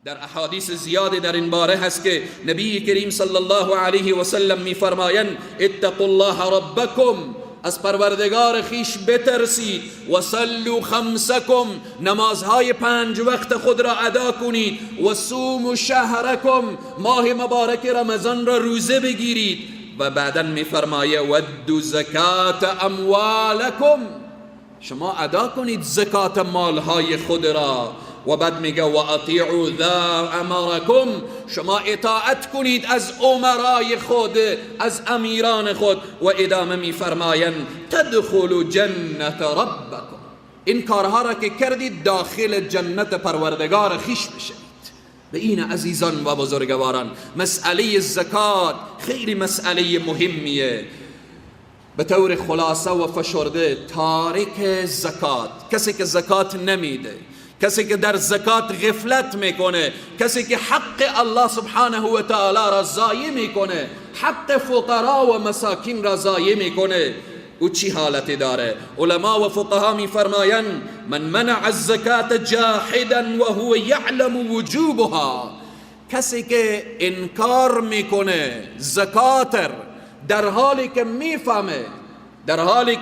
در احادیث زیادی در این باره هست که نبی کریم صلی الله علیه و سلم می‌فرمایند اتقوا الله ربکم، از پروردگار خیش بترسید، و صلوا خمسکم، نمازهای 5 وقت خود را ادا کنید، و صوموا شهرکم، ماه مبارک رمضان را روزه بگیرید، و بعدا می‌فرماید ودوا زکات اموالکم، شما ادا کنید زکات مالهای خود را، و بعد میگه و اطیعوا ذا امرکم، شما اطاعت کنید از امرای خود، از امیران خود، و ادامه میفرمایند تدخلوا جنت ربکم، این کارها را که کردید داخل جنت پروردگار خیش بشید. به این عزیزان و بزرگواران مسئله زکات خیلی مسئله مهمیه. به طور خلاصه و فشرده تارک زکات، کسی که زکات نمیده، کسی که در زکات غفلت میکنه، کسی که حق الله سبحانه و تعالی را ضایع میکنه، حق فقرا و مساکین را ضایع میکنه، او چی حالتی داره؟ علما و فقها میفرمایند من منع الزکات جاحدا و هو یعلم وجوبها، کسی که انکار میکنه زکات در حالی که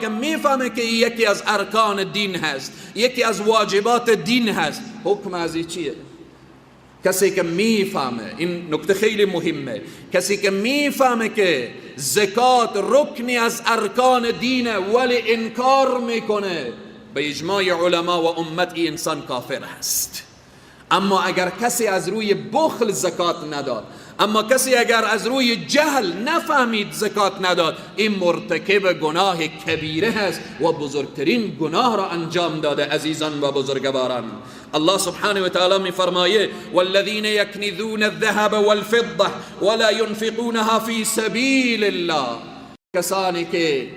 میفهمه که یکی از ارکان دین هست، یکی از واجبات دین هست، حکم از این چیه؟ کسی که میفهمه، این نکته خیلی مهمه، کسی که میفهمه که زکات رکنی از ارکان دینه ولی انکار میکنه، به اجماع علما و امت این انسان کافر هست. اما اگر کسی از روی بخل زکات نداد، اما کسی اگر از روی جهل نفهمید زکات نداد، این مرتکب گناه کبیره هست و بزرگترین گناه را انجام داده. عزیزان و بزرگواران، الله سبحانه و تعالی می فرمایه والذین یکنزون الذهب والفضه ولا ينفقونها فی سبیل الله، کسانی که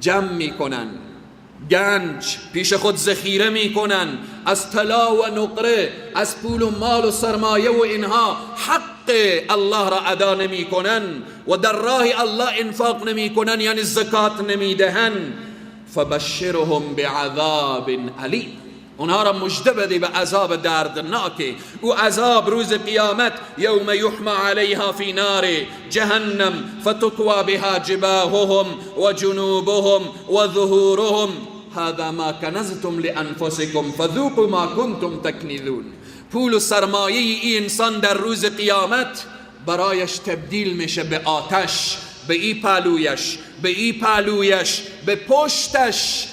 جمع میکنن، گنج پیش خود ذخیره میکنن، از طلا و نقره، از پول و مال و سرمایه و اینها حق الله را ادا نمیکنن و در راه الله انفاق نمیکنن، یعنی زکات نمیدهن، فبشرهم بعذاب علیم، اونها را مژده بده به عذاب دردناک. او عذاب روز قیامت یوم یحمى علیها فی نار جهنم فتکوی بها جباههم و جنوبهم و ظهورهم هذا ما کنزتم لانفسکم فذوقوا ما کنتم تکنزون. پول و سرمایه این انسان در روز قیامت برایش تبدیل میشه به آتش، به ای پهلویش، به ای پهلویش، به پشتش،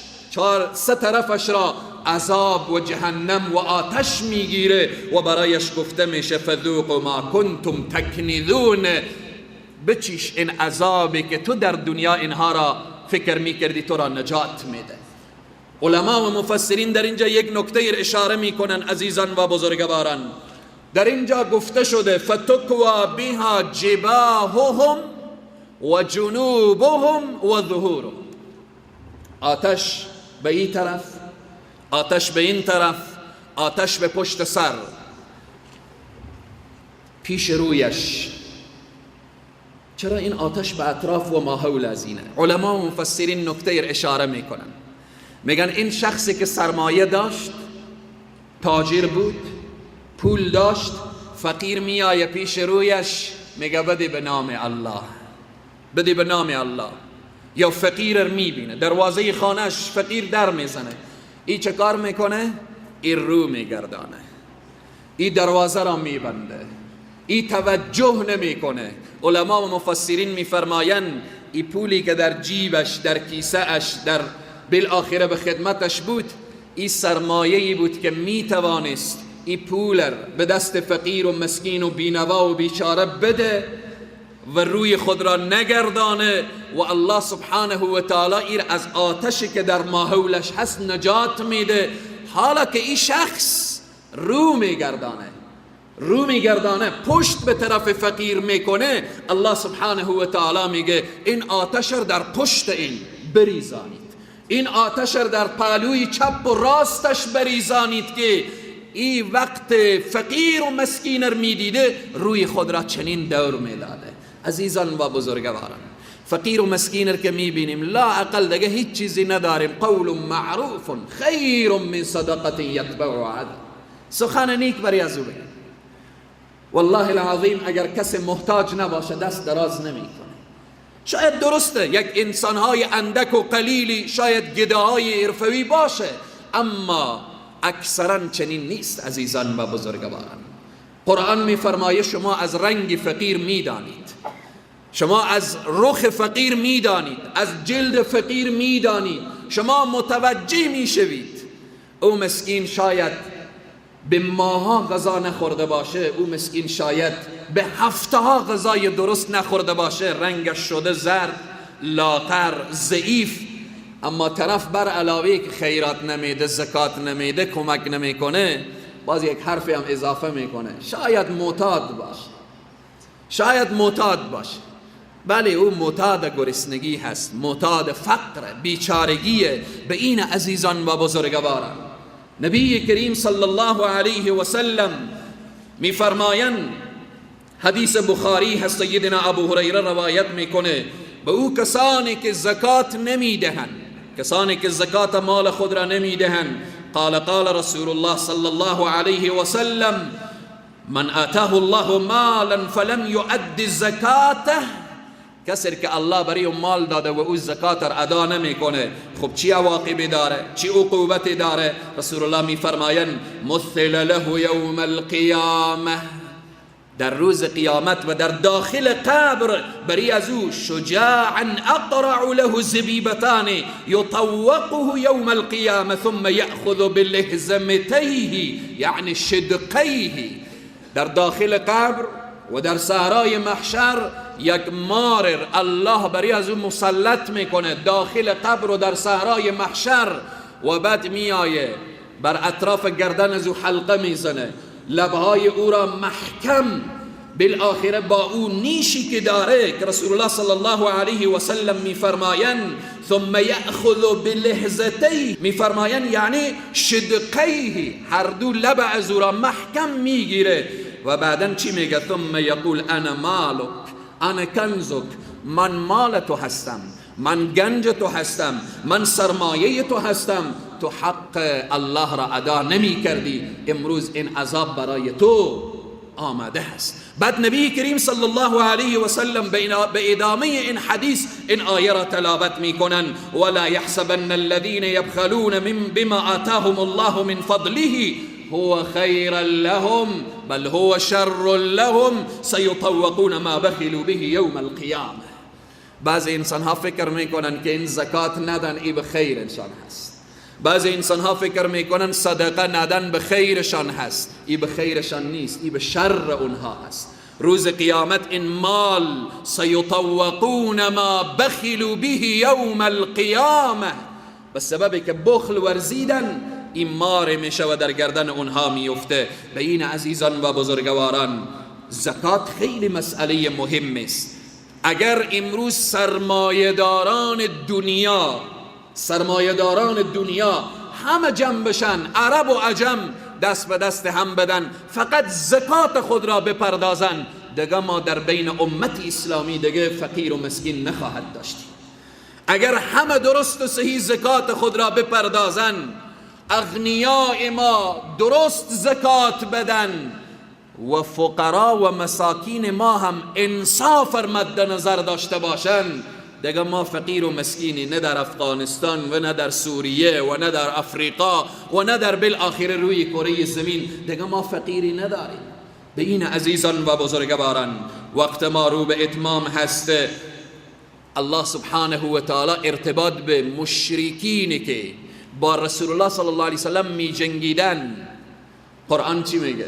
سه طرفش را عذاب و جهنم و آتش میگیره و برایش گفته میشه فذوقوا ما کنتم تکنزون، بچیش این عذابی که تو در دنیا اینها را فکر میکردی تو را نجات میده. علما و مفسرین در اینجا یک نکته اشاره میکنن عزیزان و بزرگواران، در اینجا گفته شده فتکوا بها جباههم و جنوبهم و ظهورهم، آتش به این طرف، آتش به این طرف، آتش به پشت سر، پیش رویش. چرا این آتش به اطراف و ماحول از اینه؟ علما و مفسرین نکته اشاره میکنن، میگن این شخصی که سرمایه داشت، تاجر بود، پول داشت، فقیر میآیه پیش رویش میگه بده به نام الله، بده به نام الله. یا فقیر میبینه دروازه خانهش فقیر در میزنه، این چه کار میکنه؟ این رو میگردانه، این دروازه را میبنده، این توجه نمیکنه. علما و مفسرین میفرمایند این پولی که در جیبش، در کیسه اش، در بالاخره به خدمتش بود، این سرمایه‌ای بود که میتوانست این پول به دست فقیر و مسکین و بینوا و بیچاره بده و روی خود را نگردانه و الله سبحانه و تعالی ایر از آتشی که در ماحولش هست نجات میده. حالا که این شخص رو میگردانه پشت به طرف فقیر میکنه، الله سبحانه و تعالی میگه این آتش را در پشت این بریزانید، این آتش را در پهلوی چپ و راستش بریزانید که این وقت فقیر و مسکین را میدیده روی خود را چنین دور میداده. عزیزان و بزرگواران، فقیر و مسکین را که میبینیم لا اقل دیگه هیچ چیزی نداریم، قول معروف خیر من صدقه یتبعها اذی، سخن نیک بری از او بگیم. والله العظیم اگر کسی محتاج نباشه دست دراز نمیکنه. شاید درسته یک انسانهای اندک و قلیلی، شاید گداهای حرفه‌ای باشه، اما اکثرا چنین نیست عزیزان و بزرگواران. قرآن میفرمایه شما از رنگ فقیر میدانید، شما از رخ فقیر میدانید، از جلد فقیر میدانید، شما متوجه میشوید او مسکین شاید به ماها غذا نخورده باشه، او مسکین شاید به هفته‌ها غذای درست نخورده باشه، رنگش شده زرد، لاغر، ضعیف، اما طرف بر علاوه که خیرات نمیده، زکات نمیده، کمک نمیکنه، باز یک حرفی هم اضافه میکنه، شاید معتاد باشه، شاید معتاد باشه. بله او معتاد گرسنگی هست، معتاد فقر، بیچارگیه. به این عزیزان و بزرگواران نبی کریم صلی الله علیه و سلم میفرمایند، حدیث بخاری هست، سیدنا ابو هریره روایت میکنه، به او کسانی که زکات نمیدهند، کسانی که زکات مال خود را نمیدهند، قال رسول الله صلی الله علیه و سلم من آتاه الله مالا فلم يؤد زکاته، کسی که الله برای مال داده و او زکات را ادا نمیکنه، خب چی عواقبی داره، چی عقوبتی داره؟ رسول الله میفرمایند مثل له یوم القیامه، در روز قیامت و در داخل قبر برای از او شجاعا اقرع له زبیبتان یطوقه یوم القیامه ثم یأخذ بلهزمتیه یعنی شدقیه، در داخل قبر و در صحرای محشر یک مارر الله برای از او مسلط میکنه داخل قبر و در صحرای محشر، و بعد میآیه بر اطراف گردن از او حلقه میزنه، لبهای او را محکم، بالاخره با او نیشی که داره که رسول الله صلی الله علیه و سلم میفرمایند ثم یأخذ بلهزتیه، میفرمایند یعنی شدقیه، هر دو لب از او را محکم میگیره و بعدن چی میگه؟ ثم یقول انا مالک انا کنزک، من مال تو هستم، من گنج تو هستم، من سرمایه تو هستم، تو حق الله را ادا نمی کردی، امروز این عذاب برای تو آمده است. بعد نبی کریم صلی الله علیه و سلم به ادامه این حدیث این آیه را تلاوت می کنند ولا يحسبن الذين يبخلون بما آتاهم الله من فضله هو خيرا لهم بل هو شر لهم سيطوقون ما بخلوا به يوم القيامه. بعضی انسان ها فکر میکنن که این زکات ندن ای به خیرشان هست، بعضی انسان ها فکر میکنن صدقه ندن به خیرشان هست، ای به خیرشان نیست، ای به شر اونها هست. روز قیامت این مال سیطوقون ما بخلوا به یوم القیامه، به سببی که بخل ورزیدن این مار میشه و در گردن اونها میفته. به این عزیزان و بزرگواران زکات خیلی مسئله مهم است. اگر امروز سرمایه‌داران دنیا همه جمع بشن، عرب و عجم دست به دست هم بدن، فقط زکات خود را بپردازن، دیگه ما در بین امت اسلامی دیگه فقیر و مسکین نخواهد داشت. اگر همه درست و صحیح زکات خود را بپردازن، اغنیاء ما درست زکات بدن و فقرا و مساکین ما هم انصاف مد نظر داشته باشند، دیگه ما فقیر و مسکینی نه در افغانستان و نه در سوریه و نه در افریقا و نه در بالاخره روی کره زمین دیگه ما فقیری نداریم. به این عزیزان و بزرگواران وقت ما رو به اتمام هست. الله سبحانه و تعالی ارتباط به مشرکینی که با رسول الله صلی الله علیه وسلم می جنگیدن، قرآن چی میگه؟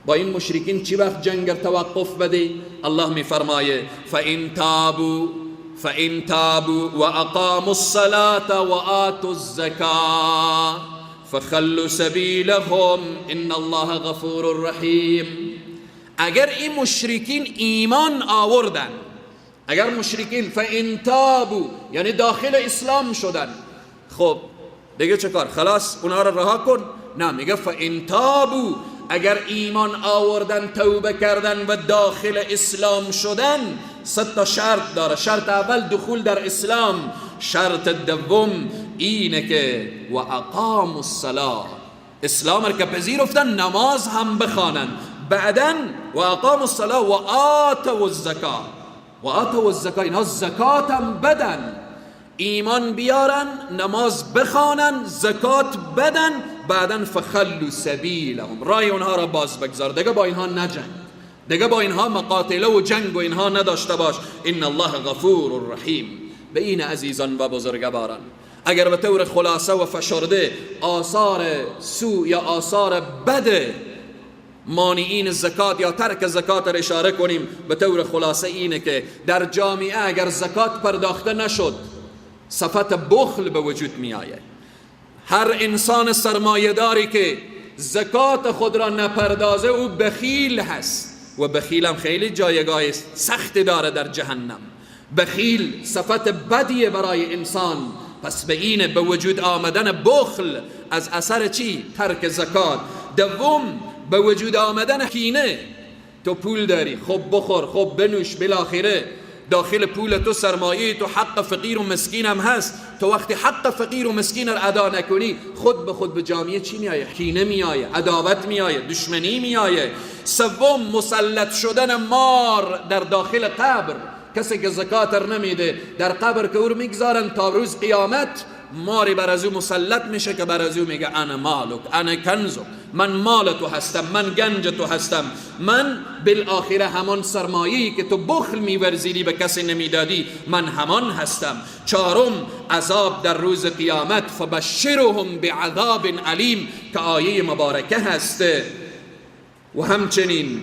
با این مشرکین چی وقت جنگ توقف بده؟ الله می فرمایه فَإِن تَابُوا وَأَقَامُوا الصَّلَاةَ وَآتُوا الزَّكَاةَ فَخَلُّوا سَبِيلَهُمْ إِنَّ اللَّهَ غَفُورٌ رَحِيمٌ. اگر این مشرکین ایمان آوردن، اگر مشرکین فَإِن تَابُوا یعنی داخل اسلام شدن، خب دیگه چه کار؟ خلاص اونا را رها کن؟ نه، میگه فَإِن تَابُوا اگر ایمان آوردن، توبه کردن و داخل اسلام شدن، 3 شرط داره. شرط اول دخول در اسلام، شرط دوم اینه که و اقاموا الصلاة، اسلام را که پذیرفتن نماز هم بخوانن، بعداً و اقاموا الصلاة و آتوا الزکات. و آتوا الزکات، اینها زکات هم بدن، ایمان بیارن، نماز بخوانن، زکات بدن، بعداً فخلوا سبیلهم، راه اونها را باز بگذار، دیگه با اینها نجنگ، دیگه با اینها مقاتله و جنگ و اینها نداشته باش. ان الله غفور رحیم. به این عزیزان و بزرگواران، اگر به طور خلاصه و فشرده آثار سوء یا آثار بد مانعین زکات یا ترک زکات را اشاره کنیم، به طور خلاصه اینه که در جامعه اگر زکات پرداخته نشد، صفت بخل به وجود می آید. هر انسان سرمایه‌داری که زکات خود را نپردازه او بخیل هست و بخیل هم خیلی جایگاه سخت داره در جهنم. بخیل صفت بدیه برای انسان. پس به این به وجود آمدن بخل از اثر چی؟ ترک زکات. دوم به وجود آمدن کینه. تو پول داری، خب بخور، خب بنوش، بالاخره داخل پول تو سرمایه تو حق فقیر و مسکین هم هست. تو وقتی حق فقیر و مسکین را ادا نکنی، خود به خود به جامعه چی میآیه؟ کینه میآیه، عداوت میآیه، دشمنی میآیه. سوم مسلط شدن مار در داخل قبر. کسی که زکات نمیده در قبر که او رو میگذارن تا روز قیامت، ماری بر از او مسلط میشه که بر از او میگه انا مالک انا کنزک، من مال تو هستم، من گنج تو هستم، من بالاخره همان سرمایه‌ای که تو بخل میورزیدی به کسی نمیدادی من همان هستم. چهارم عذاب در روز قیامت، فبشرهم بعذاب علیم که آیه مبارکه هست. و همچنین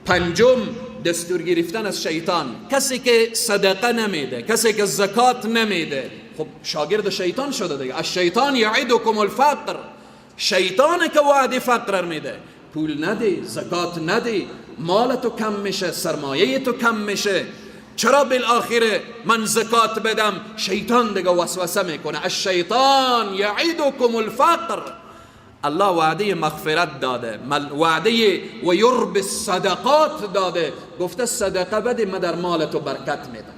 پنجم دستور گرفتن از شیطان. کسی که صدقه نمیده، کسی که زکات نمیده، خب شاگرد شیطان شده دیگه. الشیطان یعدکم الفقر، شیطانه که وعده فقر میده. پول نده، زکات نده، مال تو کم میشه، سرمایه تو کم میشه. چرا بالاخره من زکات بدم؟ شیطان دیگه وسوسه میکنه. الشیطان یعدکم الفقر. الله وعده مغفرت داده، وعده و یرب الصدقات داده. گفته صدقه بده، من در مال تو برکت میدم،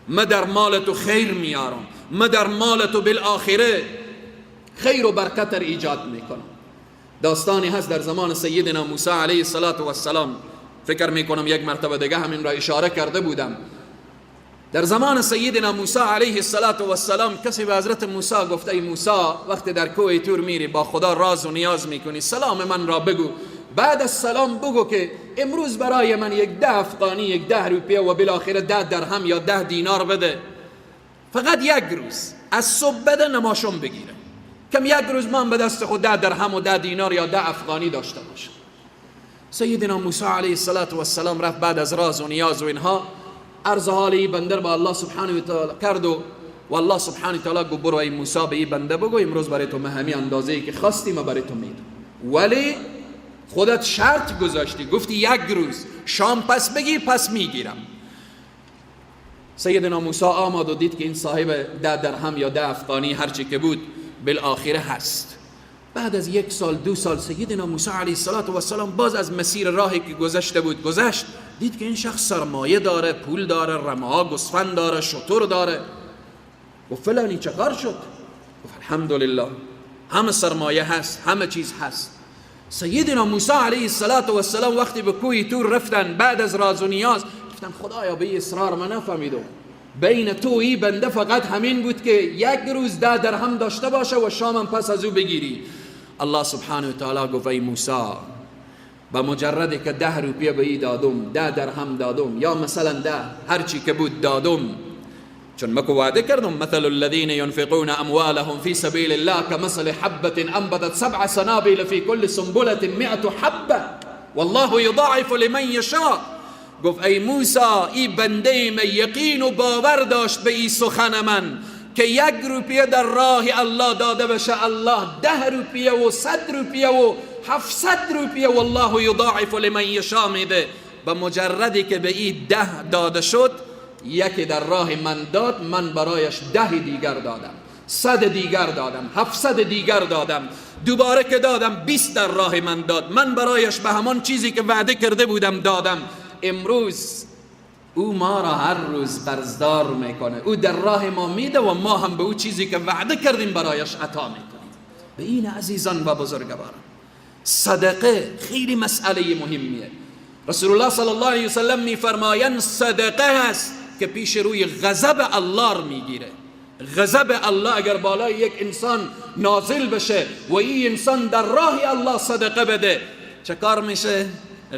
من در مال تو خیر میارم، من در مال تو بالاخره خیر و برکت را ایجاد میکنم. داستانی هست در زمان سیدنا موسی علیه السلام، فکر میکنم یک مرتبه دیگه همین را اشاره کرده بودم. در زمان سیدنا موسی علیه السلام کسی به حضرت موسی گفته ای موسی وقتی در کوه تور میری با خدا راز و نیاز میکنی، سلام من را بگو، بعد از سلام بگو که امروز برای من یک 10 افغانی، یک 10 روپیه و بالاخره 10 درهم یا 10 دینار بده. فقط یک روز از صبح بده، نماشم بگیره. کم یک روز من به دست خود 10 درهم و 10 دینار یا 10 افغانی داشته باشم. سیدنا موسی علیه السلام رفت بعد از راز و نیاز و اینها عرض حالی بنده با الله سبحانه و تعالی کرد و الله سبحانه و تعالی گفت برو ای موسی به این بنده بگو امروز برای تو همین اندازه‌ای که خواستی من برای تو میدم، ولی خودت شرط گذاشتی، گفتی یک روز شام پس بگیر پس میگیرم. سیدنا موسی آمد و دید که این صاحب 10 درهم یا 10 افغانی هرچی که بود بالاخره هست. بعد از 1 سال 2 سال سیدنا موسی علیه السلام باز از مسیر راهی که گذشته بود گذشت، دید که این شخص سرمایه داره، پول داره، رمه‌ها گوسفند داره، شتر داره. گفت فلانی چه کار شد؟ گفت الحمدلله همه سرمایه هست، همه چیز هست. سیدنا موسی علیه السلام وقتی به کوه تور رفتن بعد از راز و نیاز، گفتن خدایا به اصرار من نفهمیدم، بین تو ای بنده فقط همین بود که یک روز 10 درهم داشته باشه و شامم پس از او بگیری. الله سبحانه و تعالی گفت ای موسی با مجردی که 10 روپیه به ای دادم، 10 درهم دادم یا مثلا 10 هرچی که بود دادم، چون مکو وعده کردم مثل الذين ينفقون اموالهم في سبيل الله كمثل حبة انبتت 7 سنابل في كل سنبلة 100 حبة والله يضاعف لمن يشاء. گفت ای موسی این بنده من یقین و باور داشت به این سخن من که 1 روپیه در راه الله داده بشه، الله 10 روپیه و 100 روپیه و 700 روپیه والله یضاعف لمن یشاء میده. به مجردی که به این 10 داده شد، یکی در راه من داد، من برایش 10 دیگر دادم، 100 دیگر دادم، 700 دیگر دادم، دوباره که دادم 20 در راه من داد، من برایش به همان چیزی که وعده کرده بودم دادم. امروز او ما را هر روز قرضدار میکنه، او در راه ما میده و ما هم به او چیزی که وعده کردیم برایش عطا میکنیم. به این عزیزان و بزرگواران صدقه خیلی مسئله مهمیه. رسول الله صلی الله علیه وسلم میفرمایند صدقه هست که پیش روی غضب الله میگیره. غضب الله اگر بالای یک انسان نازل بشه و این انسان در راه الله صدقه بده، چه کار میشه؟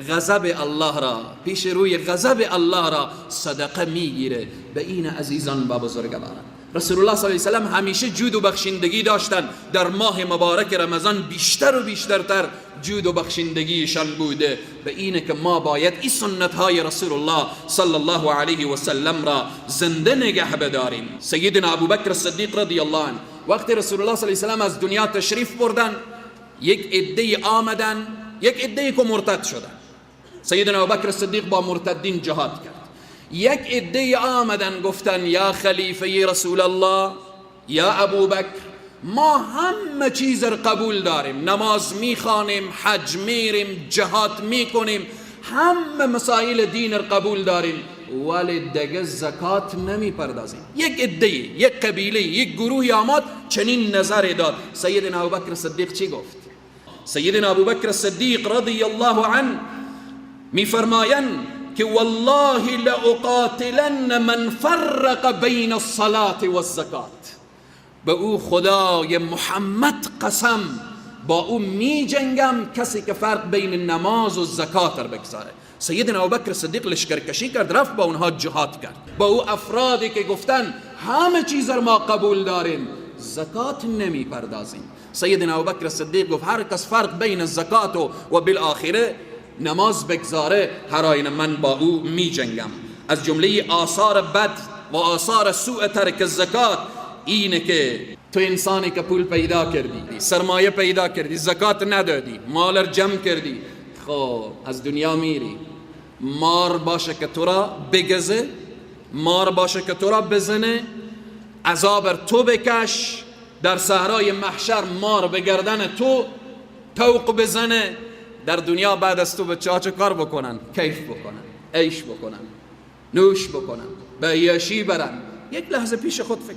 غضب الله را، پیش روی غضب الله را صدقه میگیره. به این عزیزان و بزرگواران، رسول الله صلی الله علیه و سلم همیشه جود و بخشندگی داشتن. در ماه مبارک رمضان بیشتر و بیشترتر جود و بخشندگیشان بوده. به اینه که ما باید این سنت های رسول الله صلی الله علیه و سلم را زنده نگه بداریم. سیدنا ابوبکر صدیق رضی الله عنه وقتی رسول الله صلی الله علیه و سلم از دنیا تشریف بردن، یک عده آمدن، یک عده که مرتد شدن. سیدنا ابوبکر صدیق با مرتدین جهاد کرد. یک عده آمدن گفتن یا خلیفه رسول الله، یا ابوبکر، ما همه چیز را قبول داریم، نماز میخوانیم، حج میریم، جهاد میکنیم، همه مسائل دین را قبول داریم، ولی دیگه زکات نمیپردازیم. یک عده، یک قبیله، یک گروه آمد چنین نظر داد. سیدنا ابوبکر صدیق چی گفت؟ سیدنا ابوبکر صدیق رضی الله عنه میفرمایند که والله لأقاتلن من فرق بین الصلاة والزکات. به او خدای محمد قسم، با او می جنگم کسی که فرق بین نماز و زکات را بگذاره. سیدنا ابوبکر صدیق لشکرکشی کرد، رفت با اونها جهاد کرد، با او افرادی که گفتن همه چیز را ما قبول داریم، زکات نمی پردازیم. سیدنا ابوبکر صدیق گفت هر کس فرق بین زکات و بالآخره نماز بگذاره، هر آینه من با او می جنگم. از جمله آثار بد و آثار سوء ترک الزکات اینه که تو انسانی که پول پیدا کردی، سرمایه پیدا کردی، زکات ندادی، مال را جمع کردی، خب از دنیا میری، مار باشه که تو را بگزه، مار باشه که تو را بزنه، عذاب تو بکش، در صحرای محشر مار به گردن تو طوق بزنه. در دنیا بعد از تو بچه‌ها چه کار بکنن؟ کیف بکنن، عیش بکنن، نوش بکنن، به عیاشی برن. یک لحظه پیش خود فکر،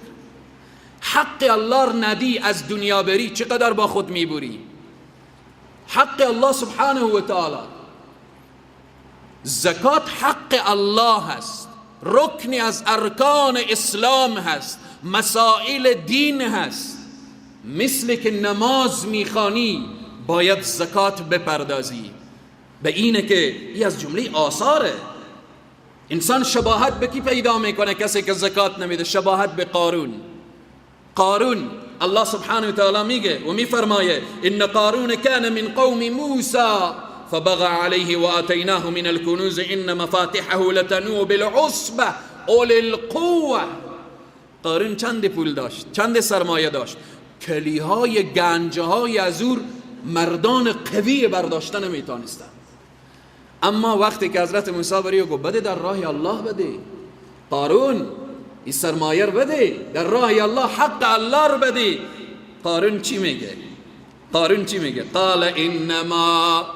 حق الله را ندی از دنیا بری، چقدر با خود میبری؟ حق الله سبحانه و تعالی. زکات حق الله هست، رکنی از ارکان اسلام هست، مسائل دین هست. مثل که نماز میخوانی باید زکات بپردازی. به اینه که این از جمله آثاره. انسان شباهت به کی پیدا میکنه؟ کسی که زکات نمیده، شباهت به قارون. قارون الله سبحانه و تعالی میگه و میفرمایه ان قارون کان من قوم موسی فبغى عليه وآتيناه من الكنوز ان مفاتحه لتنوء بالعصبة اولي القوة. قارون چند پول داشت، چند سرمایه داشت، کلیهای گنجهای ازور مردان قوی برداشتن نمیتونستن. اما وقتی که حضرت موسی بری و گفت بده در راه الله بده، قارون این سرمایه رو بده در راه الله، حق الله رو بده، قارون چی میگه؟ قارون چی میگه؟ قال انما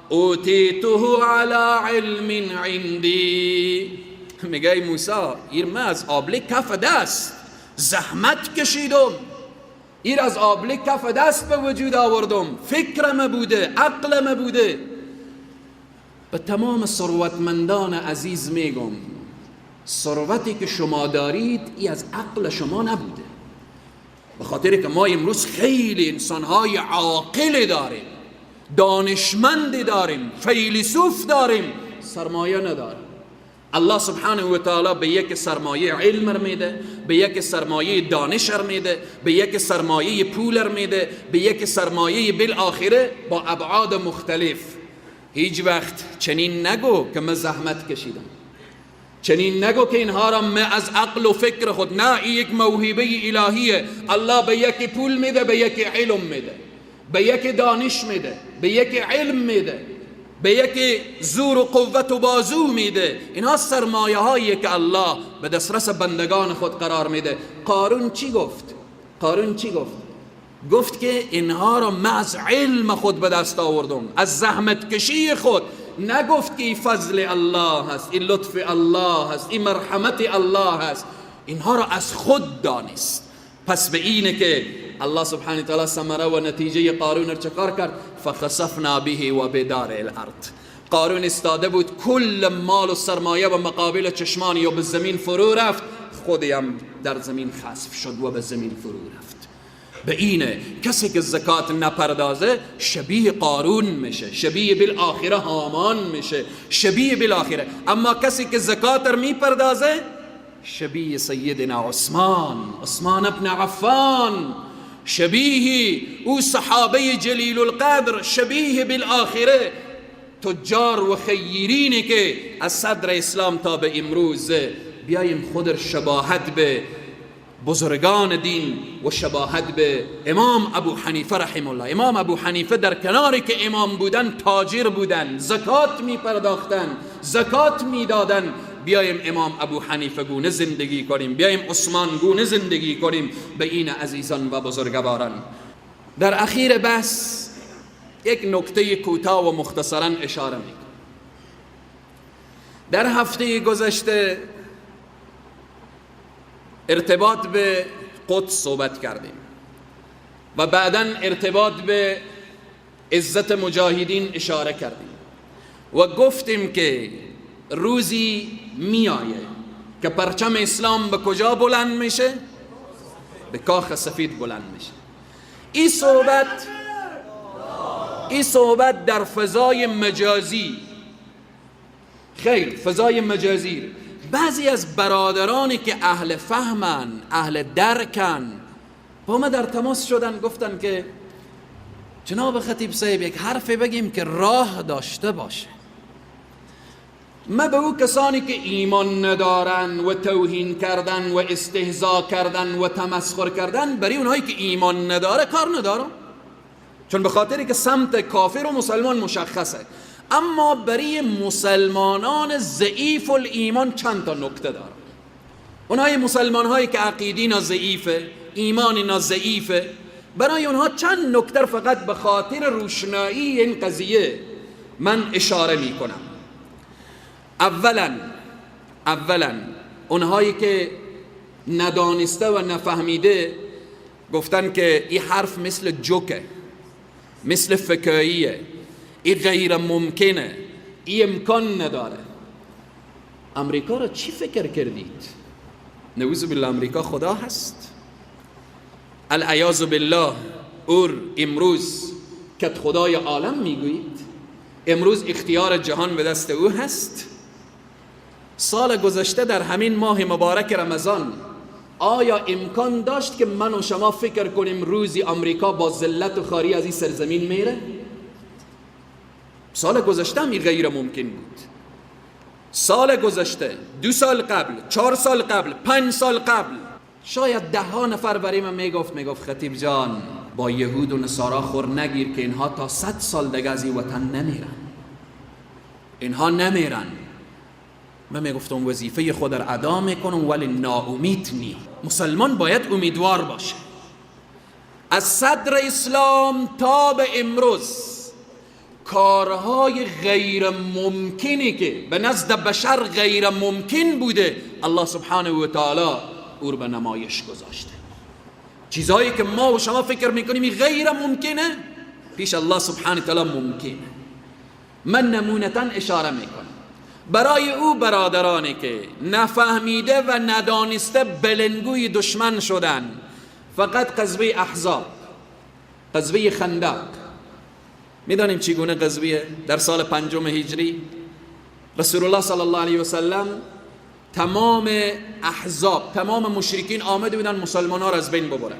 اوتیته علی علم عندی. میگه ای موسی، این من از آبله کف دست زحمت کشیدم، این از آبله کف دست به وجود آوردم، فکرم بوده، عقلم بوده. به تمام ثروتمندان عزیز میگم ثروتی که شما دارید ای از عقل شما نبوده. به خاطر که ما امروز خیلی انسانهای عاقل داریم، دانشمند داریم، فیلسوف داریم، سرمایه نداریم. الله سبحانه و تعالی به یک سرمایه علم میده، به یک سرمایه دانش میده، به یک سرمایه پول میده، به یک سرمایه بالآخره با ابعاد مختلف. هیچ وقت چنین نگو که من زحمت کشیدم، چنین نگو که اینها را من از عقل و فکر خود، نه، این یک موهبه الهیه. الله به یک پول میده، به یک علم میده، به یک دانش میده، به یک علم میده، به یک زور و قوت و بازو میده. اینها سرمایه هایی که الله به دسترس بندگان خود قرار میده. قارون چی گفت؟ قارون چی گفت؟ گفت که اینها را من از علم خود به دست آوردم، از زحمت کشی خود. نگفت که این فضل الله هست، این لطف الله هست، این مرحمت الله هست، اینها را از خود دانست. پس به اینه که الله سبحانه تعالی ثمره و نتیجه قارون رو چکار کرد؟ فخسفنا به و بدار الارض. قارون استاده بود، کل مال و سرمایه و مقابل چشمانی و به زمین فرو رفت، خودی هم در زمین خسف شد و به زمین فرو رفت. به اینه کسی که زکات نپردازه شبیه قارون میشه، شبیه بالآخره هامان میشه، شبیه بالآخره. اما کسی که زکات رو میپردازه شبیه سیدنا عثمان ابن عفان، شبیه او صحابه جلیل القدر، شبیه بالآخره تجار و خیرینی که از صدر اسلام تا به امروز. بیاییم خود شباهت به بزرگان دین و شباهت به امام ابو حنیفه رحمه الله. امام ابو حنیفه در کناری که امام بودن تاجر بودن، زکات می پرداختن، زکات می دادن. بیاییم امام ابو حنیفه گونه زندگی کنیم، بیاییم عثمان گونه زندگی کنیم. به این عزیزان و بزرگواران در اخیر بس یک نکته کوتاه و مختصرا اشاره میکنم. در هفته گذشته ارتباط به قدس صحبت کردیم و بعداً ارتباط به عزت مجاهدین اشاره کردیم و گفتیم که روزی میآید که پرچم اسلام به کجا بلند میشه؟ به کاخ سفید بلند میشه. این صحبت در فضای مجازی، خیر فضای مجازی، بعضی از برادرانی که اهل فهمن، اهل درکن، با ما در تماس شدن، گفتن که جناب خطیب صاحب یک حرفی بگیم که راه داشته باشه. ما به او کسانی که ایمان ندارن و توهین کردن و استهزا کردن و تمسخر کردن، برای اونهایی که ایمان نداره کار ندارم، چون به خاطری که سمت کافر و مسلمان مشخصه. اما برای مسلمانان ضعیف الایمان چند تا نکته دارم. اونهای مسلمان هایی که عقیدینا ضعیفه، ایمانینا ضعیفه، برای اونها چند نکته فقط به خاطر روشنایی این قضیه من اشاره می کنم. اولا اونهایی که ندانسته و نفهمیده گفتن که این حرف مثل جوکه، مثل فکاییه، این غیر ممکنه، این امکان نداره. امریکا را چی فکر کردید؟ نعوذ بالله امریکا خدا هست؟ العیاذ بالله امروز که خدای عالم میگویید؟ امروز اختیار جهان به دست او هست؟ سال گذشته در همین ماه مبارک رمضان آیا امکان داشت که من و شما فکر کنیم روزی امریکا با ذلت و خواری از این سرزمین میره؟ سال گذشته هم غیر ممکن بود. سال گذشته، 2 سال قبل، 4 سال قبل، 5 سال قبل، شاید 10 نفر برای من میگفت خطیب جان با یهود و نصارا خور نگیر که اینها تا 100 سال دیگه از این وطن نمیرن، اینها نمیرن. من میگفتم وظیفه خود را ادا میکنم ولی ناامید نی. مسلمان باید امیدوار باشه. از صدر اسلام تا به امروز کارهای غیر ممکنی که به نزد بشر غیر ممکن بوده الله سبحانه و تعالی او رو به نمایش گذاشته. چیزهایی که ما و شما فکر میکنیم غیر ممکنه پیش الله سبحانه و تعالی ممکنه. من نمونتا اشاره میکنم برای او برادرانی که نفهمیده و ندانسته بلنگوی دشمن شدن. فقط غزوه احزاب، غزوه خندق، میدانیم چگونه غزوه در سال 5 هجری رسول الله صلی الله علیه و سلم تمام احزاب، تمام مشرکین آمده بودن مسلمان ها را از بین ببرن.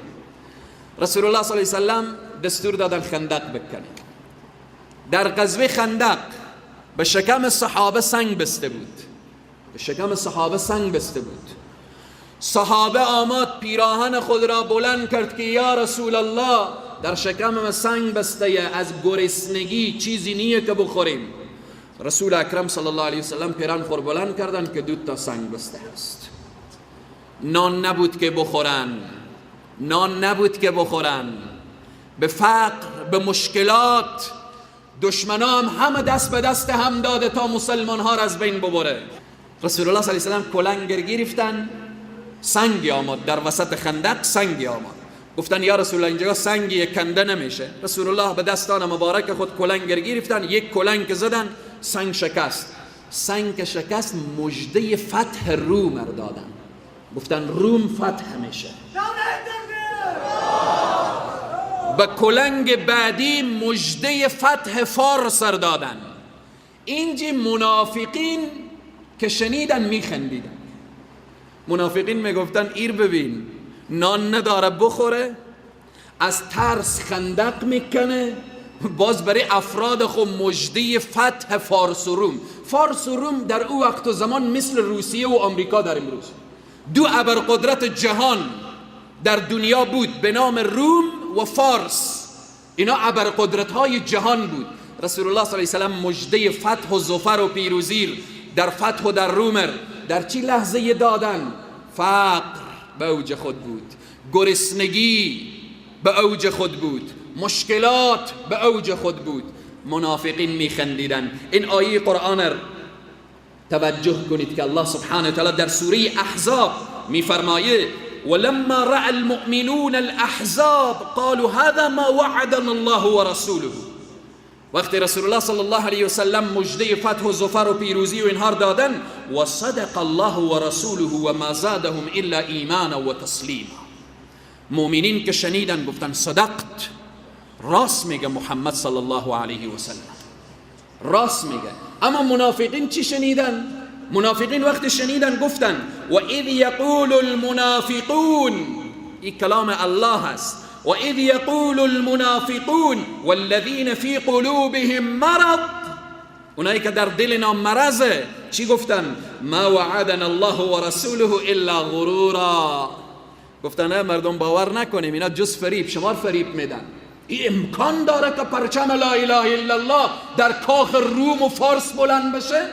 رسول الله صلی الله علیه و سلم دستور دادن خندق بکنید. در غزوه خندق به شکم صحابه سنگ بسته بود، به شکم صحابه سنگ بسته بود. صحابه آمد پیراهن خود را بلند کرد که یا رسول الله در شکم سنگ بسته، از گرسنگی چیزی نیه که بخوریم. رسول اکرم صلی الله علیه وسلم پیراهن خود بلند کردن که 2 تا سنگ بسته است. نان نبود که بخورن، نان نبود که بخورن. به فقر، به مشکلات دشمنان همه دست به دست هم داده تا مسلمان ها را از بین ببره. رسول الله صلی الله علیه و سلم کلنگ گرفتن، سنگی آمد در وسط خندق، سنگی آمد. گفتن یا رسول الله اینجا سنگی کنده نمیشه. رسول الله به دستان مبارک خود کلنگ گرفتن، یک کلنگ زدن، سنگ شکست. سنگ شکست، مژده فتح روم رو دادن، گفتن روم فتح میشه. به کلنگ بعدی مژده فتح فارس رو دادن. اینجا منافقین که شنیدن میخندیدن. منافقین میگفتن ایر ببین نان نداره بخوره، از ترس خندق میکنه، باز برای افراد خود مژده فتح فارس و روم. فارس و روم در او وقت و زمان مثل روسیه و آمریکا در امروز، دو ابرقدرت جهان در دنیا بود به نام روم و فارس. اینا ابرقدرت های جهان بود. رسول الله صلی الله علیه و سلم مژده فتح و ظفر و پیروزی در فتح و در روم در چی لحظه دادن؟ فقر به اوج خود بود، گرسنگی به اوج خود بود، مشکلات به اوج خود بود. منافقین میخندیدن. این آیه قرآن را توجه کنید که الله سبحانه و تعالی در سوره احزاب میفرماید ولما رأى المؤمنون الاحزاب قالوا هذا ما وعدنا الله ورسوله. وقتی رسول الله صلی الله علیه و سلم مژده فتح و ظفر و پیروزی و اینها دادن، و صدق الله و رسوله و ما زادهم الا ایمانا و تسلیما. مؤمنین که شنیدن گفتن صدقت، راست میگه محمد صلی الله علیه و سلم، راست میگه. اما منافقین چی شنیدن؟ منافقین وقتی شنیدن گفتن و اذ یقول المنافقون، این کلام الله هست، و اذ یقول المنافقون والذین فی قلوبهم مرض، اونایی که در دل نام مرضه، چی گفتن؟ ما وعدنا الله و رسوله الا غرورا. گفتن مردم باور نکنیم، اینا جز فریب، شمار فریب میدن. این امکان داره که پرچم لا اله الا الله در کاخ روم و فارس بلند بشه؟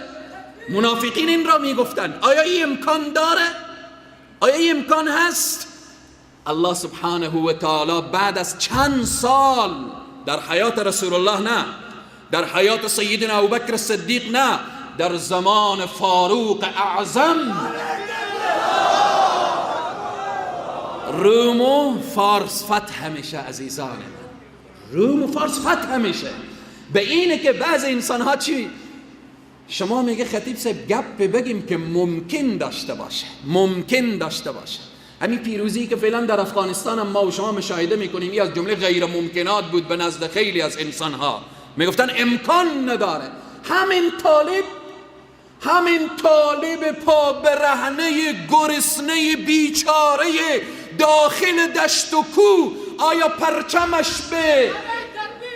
منافقین این را میگفتن. آیا این امکان داره؟ آیا این امکان هست؟ الله سبحانه و تعالی بعد از چند سال در حیات رسول الله نه، در حیات سیدنا ابوبکر صدیق نه، در زمان فاروق اعظم روم و فارس فتح میشه. عزیزان من، روم و فارس فتح میشه. به اینه که بعض انسان ها چی؟ شما میگه خطیب صاحب گپ بگیم که ممکن داشته باشه، ممکن داشته باشه. همین پیروزی که فعلا در افغانستان هم ما و شما مشاهده میکنیم، این از جمله غیر ممکنات بود به نزد خیلی از انسان ها. میگفتن امکان نداره. همین طالب پا برهنه گرسنه بیچاره داخل دشت و کو، آیا پرچمش به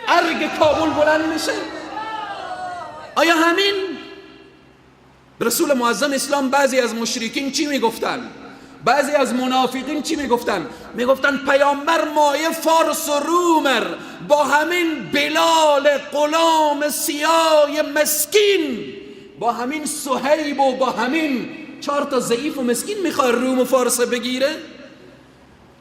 ارگ کابل بلند میشه؟ آیا همین؟ رسول معظم اسلام بعضی از مشرکین چی میگفتن؟ بعضی از منافقین چی میگفتن؟ میگفتن پیامبر مایه فارس و رومر با همین بلال غلام سیاه مسکین، با همین صهیب و با همین 4 تا ضعیف و مسکین میخواد روم و فارس بگیره؟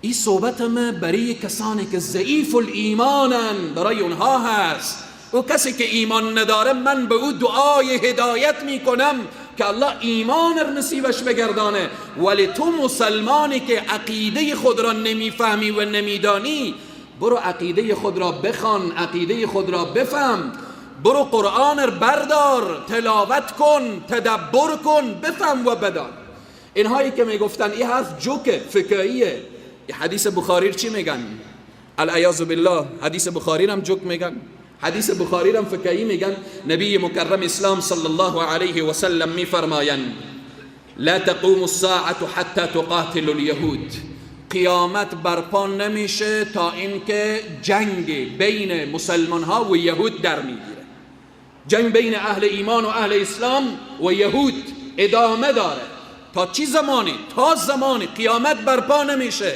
این صحبت ما برای کسانی که ضعیف الایمانن، برای اونها هست. و کسی که ایمان نداره من به او دعای هدایت میکنم که الله ایمان را نصیبش بگردانه. ولی تو مسلمانی که عقیده خود را نمیفهمی و نمیدانی، برو عقیده خود را بخوان، عقیده خود را بفهم، برو قرآن را بردار، تلاوت کن، تدبر کن، بفهم و بدان. اینهایی که میگفتن این حرف جوک فکاییه، حدیث بخاری چی میگن؟ العیاذ بالله، حدیث بخاری هم جوک میگن، حدیث بخاری هم فکایی میگن. نبی مکرم اسلام صلی الله علیه و سلم میفرمایند لا تقوم الساعة حتى تقاتل اليهود، قیامت برپا نمیشه تا اینکه جنگ بین مسلمان ها و یهود در میگیره. جنگ بین اهل ایمان و اهل اسلام و یهود ادامه داره. تا چی زمانی؟ تا زمانی قیامت برپا نمیشه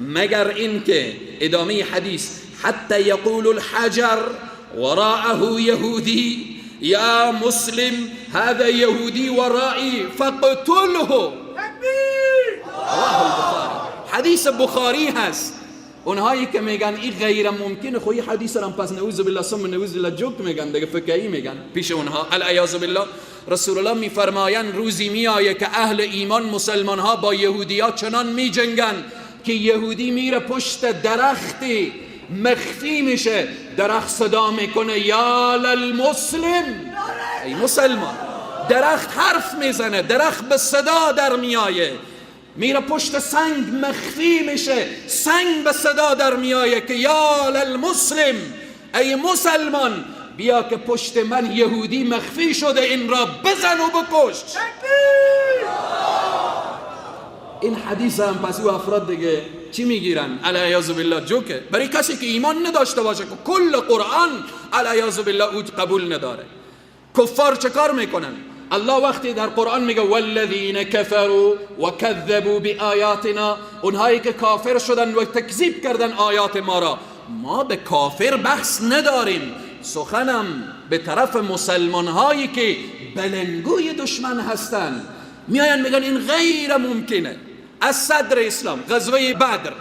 مگر اینکه ادامه حدیث حتی یقول الحجر وراءه یهودی یا مسلم هذا یهودی ورایی فقتله. رواه البخاری، حدیث بخاری هست. اونهایی که میگن این غیر ممکنه، خو این حدیث را پس نعوذ بالله ثم نعوذ بالله جوک میگن دیگه، فکایی میگن پیش اونها. العیاذ بالله. رسول الله میفرمایند روزی میآیه که اهل ایمان مسلمان ها با یهودی ها چنان میجنگن که یهودی میره پشت درختی مخفی میشه، درخت صدا میکنه یا للمسلم، ای مسلمان. درخت حرف میزنه، درخت به صدا در میایه. میره پشت سنگ مخفی میشه، سنگ به صدا در میایه که یا للمسلم، ای مسلمان بیا که پشت من یهودی مخفی شده، این را بزن و بکش. این حدیث هم پس او افراد دیگه چی میگیرن؟ علیاذ بالله جوکه. برای کسی که ایمان نداشته باشه که کل قرآن علیاذ بالله او قبول نداره. کفار چه کار میکنن؟ الله وقتی در قرآن میگه والذین کفروا و کذبوا بآیاتنا، اونهایی که کافر شدن و تکذیب کردن آیات ما را. ما به کافر بحث نداریم، سخنم به طرف مسلمان هایی که بلنگوی دشمن هستن، میاین میگن این غیر ممکنه. از صدر اسلام غزوه بدر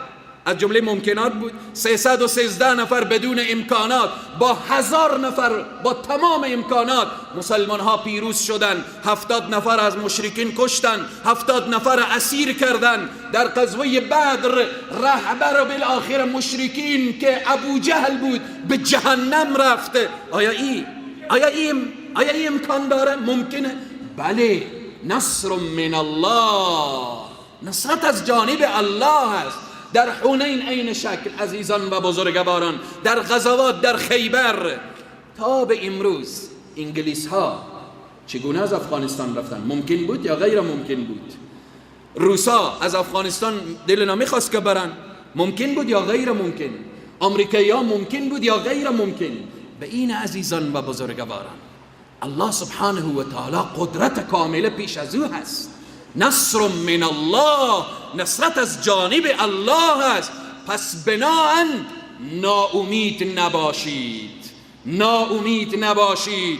از جمله ممکنات بود، 313 نفر بدون امکانات با 1000 نفر با تمام امکانات مسلمان ها پیروز شدن. 70 نفر از مشرکین کشتن، 70 نفر اسیر کردن. در غزوه بدر رهبر بالاخره مشرکین که ابو جهل بود به جهنم رفته. آیا این امکان داره؟ ممکنه؟ بله. نصر من الله، نصرت از جانب الله است. در حنین عین شکل عزیزان و بزرگواران، در غزوات، در خیبر. تا به امروز انگلیس ها چگونه از افغانستان رفتن؟ ممکن بود یا غیر ممکن بود؟ روسا از افغانستان دل نمیخواست که برن؟ ممکن بود یا غیر ممکن؟ امریکایی ها ممکن بود یا غیر ممکن؟ به این عزیزان و بزرگواران الله سبحانه و تعالی قدرت کامله پیش از او هست. نصر من الله، نصرت از جانب الله است. پس بناهن ناامید نباشید، ناامید نباشید.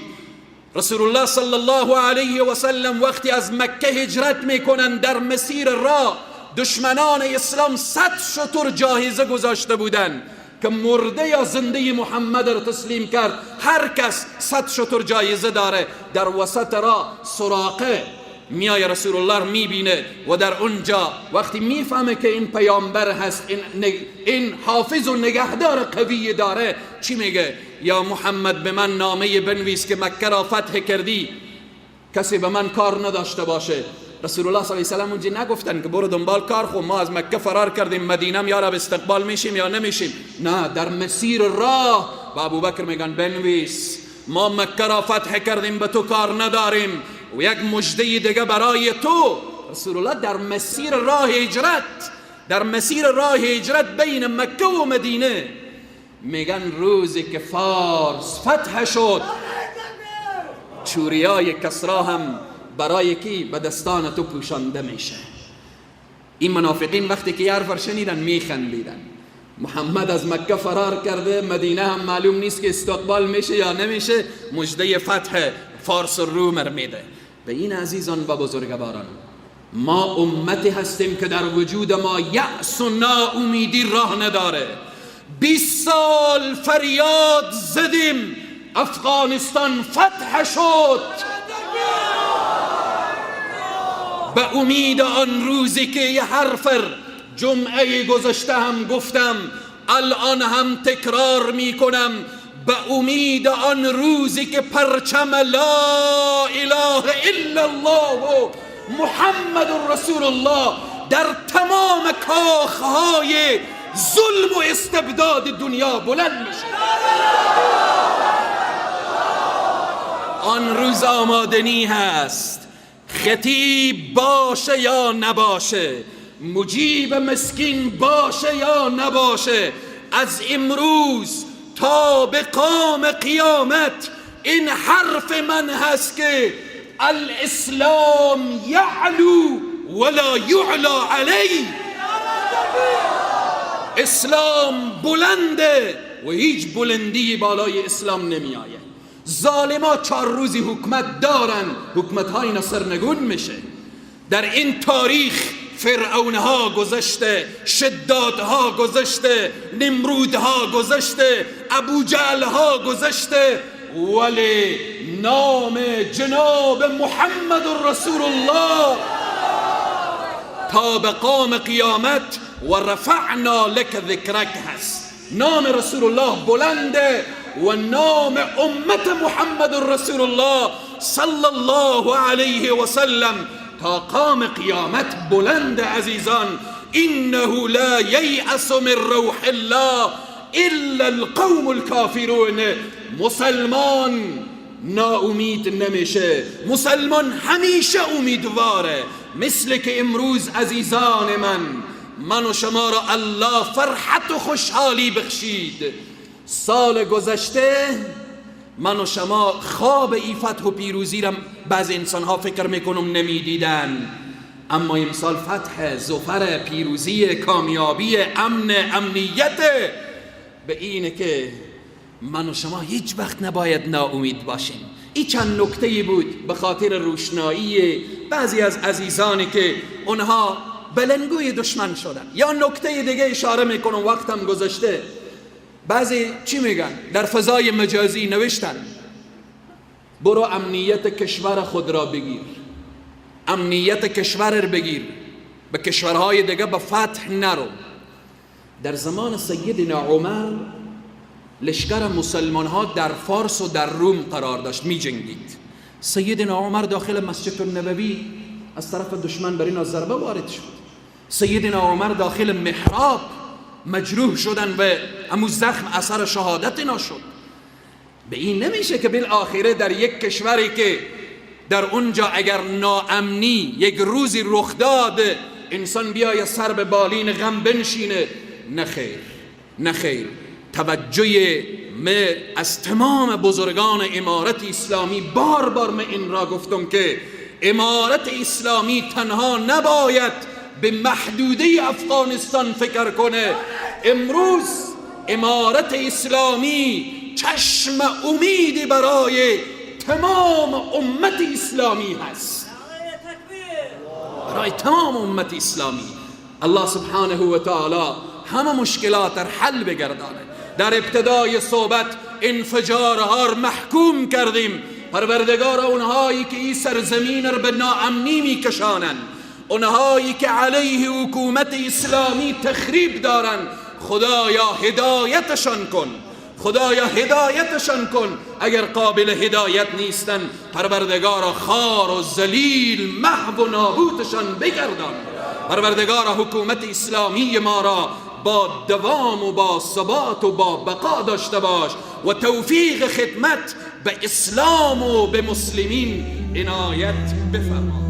رسول الله صلی الله علیه و سلم وقتی از مکه هجرت میکنن، در مسیر راه دشمنان اسلام 100 شتر جاهزه گذاشته بودن که مرده یا زنده محمد را تسلیم کرد. هر کس 100 شتر جایزه داره. در وسط راه سراقه میای رسول الله رو میبینه و در اونجا وقتی میفهمه که این پیامبر هست، این حافظ و نگهدار قوی داره، چی میگه؟ یا محمد به من نامه بنویس که مکه را فتح کردی، کسی به من کار نداشته باشه. رسول الله صلی الله علیه و سلم اونجا نگفتن که برو دنبال کار، خب ما از مکه فرار کردیم، مدینه یا رب استقبال میشیم یا نمیشیم. نه، در مسیر راه با ابوبکر میگن بنویس ما مکه را فتح کردیم، به تو کار نداریم و یک مژده دیگه برای تو. رسول الله در مسیر راه هجرت، در مسیر راه هجرت بین مکه و مدینه، میگن روزی که فارس فتح شد، چوریای کسرا هم برای کی به دستان تو پوشانده میشه. این منافقین وقتی که یه حرف شنیدن میخندیدن. محمد از مکه فرار کرده، مدینه هم معلوم نیست که استقبال میشه یا نمیشه، مژده فتح فارس و روم میده. به این عزیزان و بزرگواران، ما امتی هستیم که در وجود ما یأس و ناامیدی راه نداره. 20 سال فریاد زدیم، افغانستان فتح شد، به امید آن روزی که یه حرف جمعه گذشته هم گفتم، الان هم تکرار میکنم، به امید آن روزی که پرچم لا اله الا الله و محمد رسول الله در تمام کاخهای ظلم و استبداد دنیا بلند میشه. آن روز آمادنی هست، خطیب باشه یا نباشه، مجیب مسکین باشه یا نباشه، از امروز تا به قام قیامت این حرف من هست که الاسلام یعلو ولا یعلا علی. اسلام بلنده و هیچ بلندی بالای اسلام نمی آید. ظالما 4 روزی حکمت دارن، حکمت های اینا سرنگون میشه. در این تاریخ فرعونها گذشته، شدادها گذشته، نمرودها گذشته، ابو جهلها گذشته، ولی نام جناب محمد رسول الله تا به قام قیامت و رفعنا لک ذکرک هست. نام رسول الله بلنده و نام امت محمد رسول الله صلی الله علیه و سلم تا قام قیامت بلند. عزیزان انه لا ییأس من روح الله الا القوم الكافرون. مسلمان ناامید نمیشه، مسلمان همیشه امیدواره. مثل که امروز عزیزان من و شما را الله فرحت و خوشحالی بخشید. سال گذشته من و شما خواب ای فتح و پیروزی را بعض انسان ها فکر میکنم نمیدیدن، اما امسال فتح، ظفر، پیروزی، کامیابی، امنیت. به اینه که من و شما هیچ وقت نباید ناامید باشیم. این چند نکته بود به خاطر روشنایی بعضی از عزیزانی که اونها بلنگوی دشمن شدن. یا نکته دیگه اشاره میکنم، وقتم گذشته. بعضی چی میگن؟ در فضای مجازی نوشتن برو امنیت کشور خود را بگیر، امنیت کشور را بگیر، به کشورهای دیگه به فتح نرو. در زمان سیدنا عمر لشکر مسلمان ها در فارس و در روم قرار داشت، می جنگید. سیدنا عمر داخل مسجد النبوی از طرف دشمن بر اینا ضربه وارد شد. سیدنا عمر داخل محراب مجروح شدن و امو زخم اثر شهادت اینا شد. به این نمیشه که بالآخره در یک کشوری که در اونجا اگر ناامنی یک روزی رخ داد انسان بیای سر به بالین غم بنشینه. نخیر، نخیر. توجه از تمام بزرگان امارت اسلامی، بار بار من این را گفتم که امارت اسلامی تنها نباید به محدوده افغانستان فکر کنه. امروز امارت اسلامی چشم امیدی برای تمام امت اسلامی هست، برای تمام امت اسلامی. الله سبحانه و تعالی همه مشکلات را حل بگردانه. در ابتدای صحبت انفجارها را محکوم کردیم. پروردگار اونهایی که این سرزمین را به ناامنی میکشانند، اونهایی که علیه حکومت اسلامی تخریب دارن، خدایا هدایتشان کن، خدایا هدایتشان کن. اگر قابل هدایت نیستن پروردگارا خار و ذلیل محو و نابودشان بگردان. پروردگارا حکومت اسلامی ما را با دوام و با ثبات و با بقا داشته باش و توفیق خدمت به اسلام و به مسلمین عنایت بفرما.